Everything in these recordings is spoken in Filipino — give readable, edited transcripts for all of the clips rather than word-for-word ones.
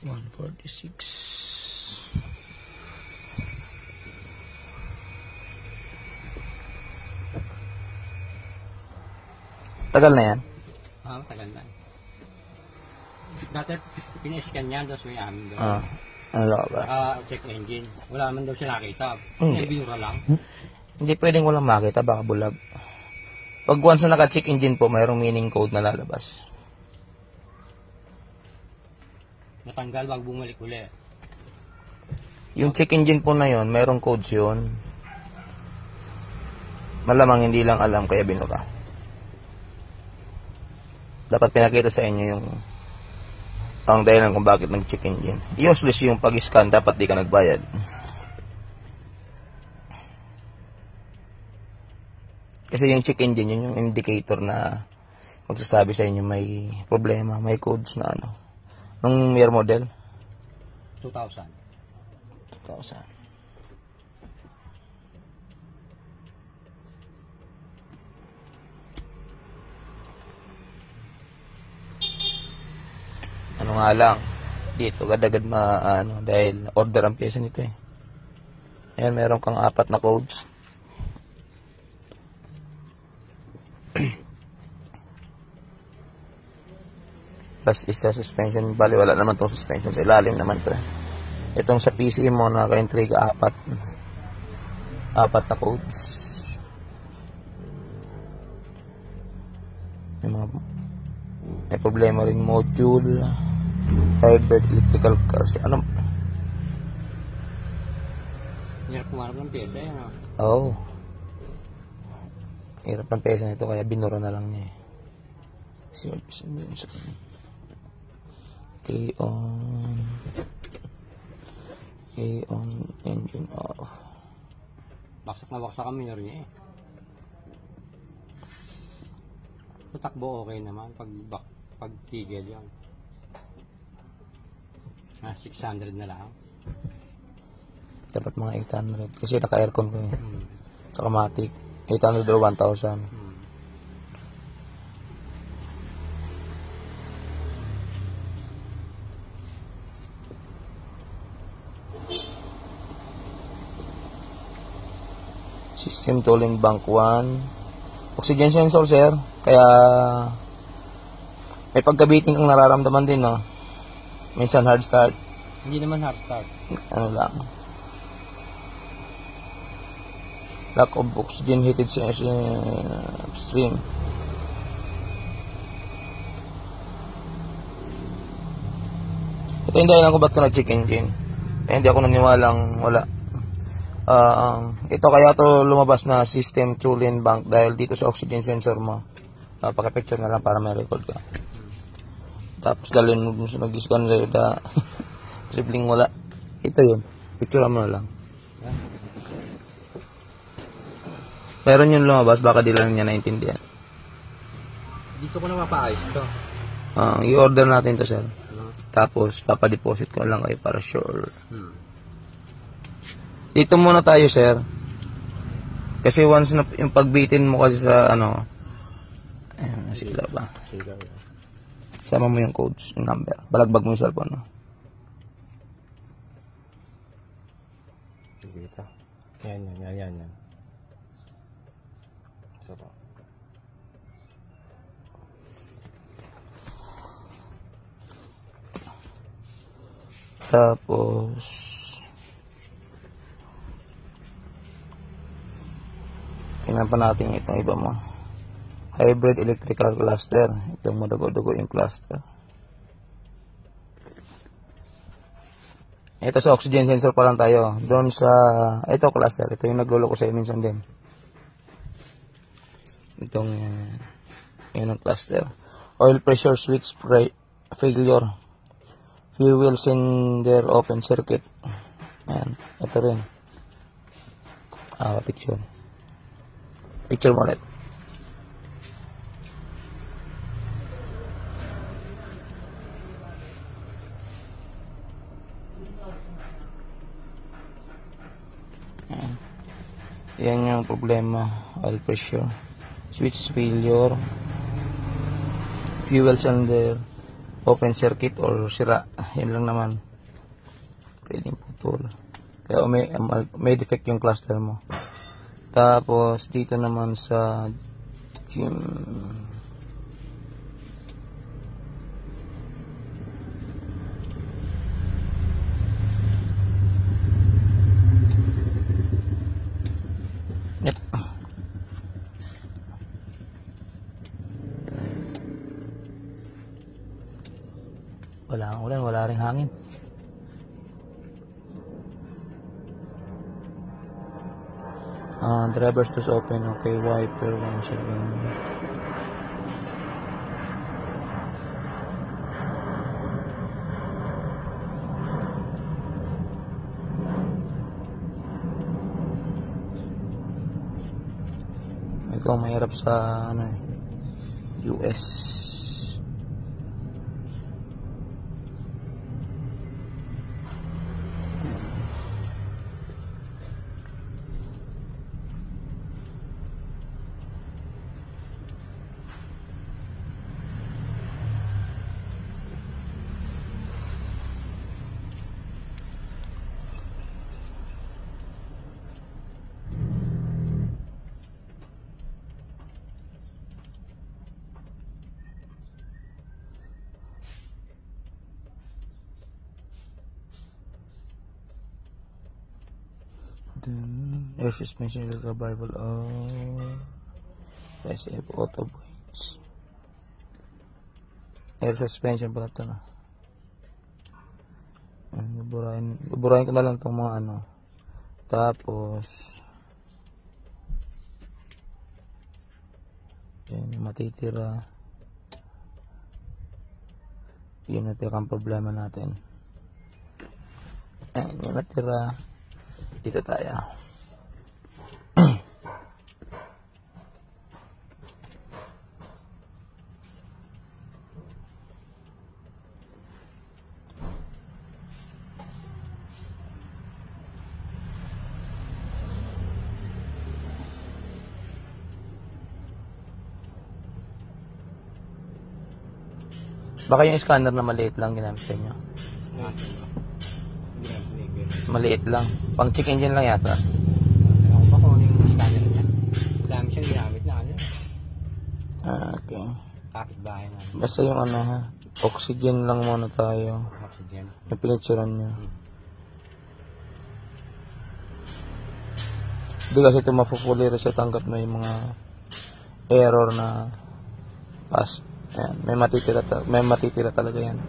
146. Tagal na yan? Tagal na. Dati, piniscan niya doon sa may amin doon. Ano ba? Check engine. Wala man daw siya nakita. Hindi. Binura lang. Hindi pwedeng walang makita, baka bulag. Pag once na naka-check engine po, mayroong meaning code na lalabas. Natanggal wag bumalik uli. Yung check engine po na yon, mayroong codes yun. Malamang hindi lang alam kaya binura. Dapat pinakita sa inyo yung ang dahilan kung bakit nag-check engine. Useless yung pag-scan, dapat di ka nagbayad. Kasi yung check engine, yun yung indicator na magsasabi sa inyo may problema, may codes na ano. Nung year model? 2000. 2000. Ano nga lang, dito agad-agad dahil order ang pyesa nito eh. Ayan, meron kang 4 na codes. Plus isa suspension, bali wala naman itong suspension, sa ilalim naman to eh. Itong sa PC mo naka-intriga 4 na codes. May problema rin module, hybrid electrical cars. Ano? Hirap kumarap ng pyesa yan. Oo. Hirap ng pyesa nito kaya binura na lang niya eh. K-on engine off. Baksak na baksak kami na rin eh. Takbo okay naman pag tigil yan. 600 na lang. Dapat mga 800 kasi naka-aircon ko eh. Saka matic 800 or 1,000. System tooling bank 1. Oxygen sensor sir. Kaya may pagkabiting kang nararamdaman din no. Minsan hard start. Hindi naman hard start. Ano lang. Lack of oxygen heated stream. Ito yung dahilan ko ba't ko nag-check engine. Hindi ako naniwalang wala. Ito kaya to lumabas na system tooling bank dahil dito sa oxygen sensor mo. Paka-picture na lang para may record ka. Tapos dalhin mo sa nag-scan sa'yo na posibleng wala. Ito yun. Picture mo na lang. Meron yung lumabas, baka di lang niya naintindihan. Dito ko na mapaayos ito. I-order natin to sir. Tapos papadeposit ko lang kayo para sure. Dito muna tayo sir. Kasi once na yung pagbitin mo kasi sa ano, ayan, nasilaw ba? Sigaw. Sama mo yung codes, yung number. Balagbag mo yung cellphone mo. Sige ito. Yan. Sarap. Tapos tingnan pa natin itong iba mo. Hybrid electrical cluster. Itong madugo-dugo yung cluster. Ito sa oxygen sensor pa lang tayo. Doon sa ito cluster. Ito yung nagluloko sa'yo minsan din. Itong yun ang cluster. Oil pressure switch failure. Fuel cylinder open circuit. Ayan. Ito rin. Picture. Picture mo ulit. Yan yung problema. Oil pressure, switch failure, fuel cylinder, open circuit or sira. Yan lang naman. Pwedeng putol. Kaya may defect yung cluster mo. Tapos dito naman sa gym. Yep. Wala ang ulan, wala ring hangin. Driver's doors open. Okay, wiper once again. Ikaw mahirap sa ano, US. Air suspension reliable of SF auto points. Air suspension pala ito na. Buburahin ko na lang itong mga ano. Tapos yan matitira. Yun natin problema natin. Ayan yung natira. Dito tayo. Baka yung scanner na maliit lang ginamit sa inyo. Maliit lang. Pang check engine lang yata. Ako pa kung ano yung scanner niya. Dami siyang ginamit na ano. Okay. Kapit-bahay na. Basta yung ano ha. Oxygen lang muna tayo. Oxygen. Yung pinicturan nyo. Hindi kasi ito mapupuli reset hanggat may mga error na past. Ayan. May matitira talaga yan.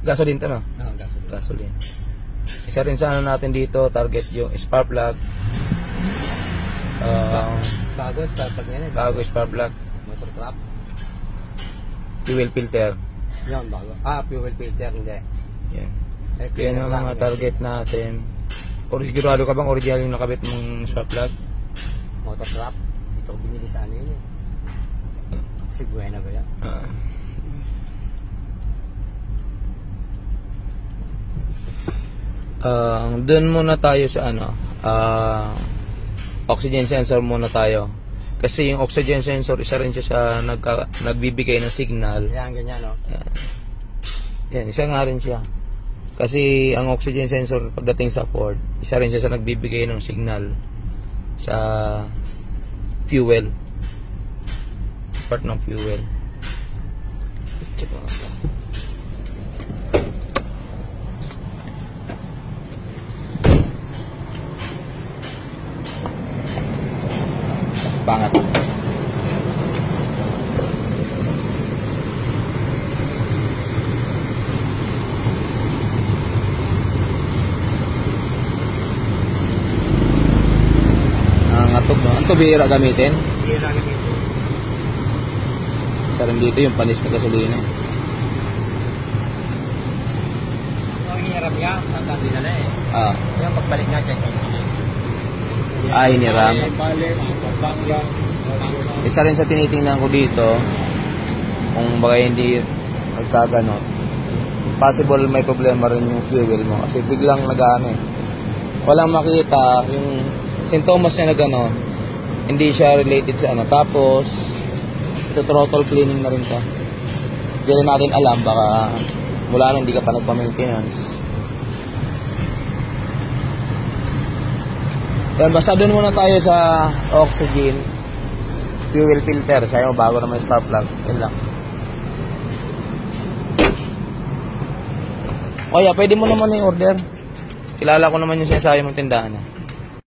Gasoline to, no? Gasoline. Gasoline. Isa rin sa ano natin dito, target yung spark plug. Bago spark plug niya. Bago spark plug. Motor trap. Fuel filter. Yan, bago. Fuel filter, hindi. Yan. Yan ang mga target natin. Sigurado ka bang original yung nakabit mong spark plug? Motor trap. Ito binili sa ano yun eh. Kasi buena ba yan? Doon muna tayo sa ano, oxygen sensor muna tayo. Kasi yung oxygen sensor, isa rin siya sa nagbibigay ng signal. Yan, ganyan, no? Yan, isa nga rin siya. Kasi ang oxygen sensor pagdating sa Ford, isa rin siya sa nagbibigay ng signal sa fuel. Part ng fuel. Check mo ito. Pangat. Ngatog, no? Ang tubira gamitin? Bira gamitin. Isa rin dito yung panis na gasolina. Ang hirap nga, saan dinala eh. Ah, Yung pagbalik nga, check engine. hiniram. Balik, Pampanga. Isa rin sa tinitingnan ko dito, kung baka hindi nagkaganot, possible may problema rin yung fuel mo. Kasi biglang nag-ano eh. Walang makita, yung sintomas niya na gano'n, hindi siya related sa ano. Tapos, ito throttle cleaning na rin to. Hindi rin natin alam, baka mula na hindi ka pa nagpa-maintenance. Yan, basta doon muna tayo sa oxygen, fuel filter. Sa'yo, bago na may spark plug. Yan lang. O yeah, pwede mo naman i-order. Kilala ko naman yung sinasabi mong tindahan niya.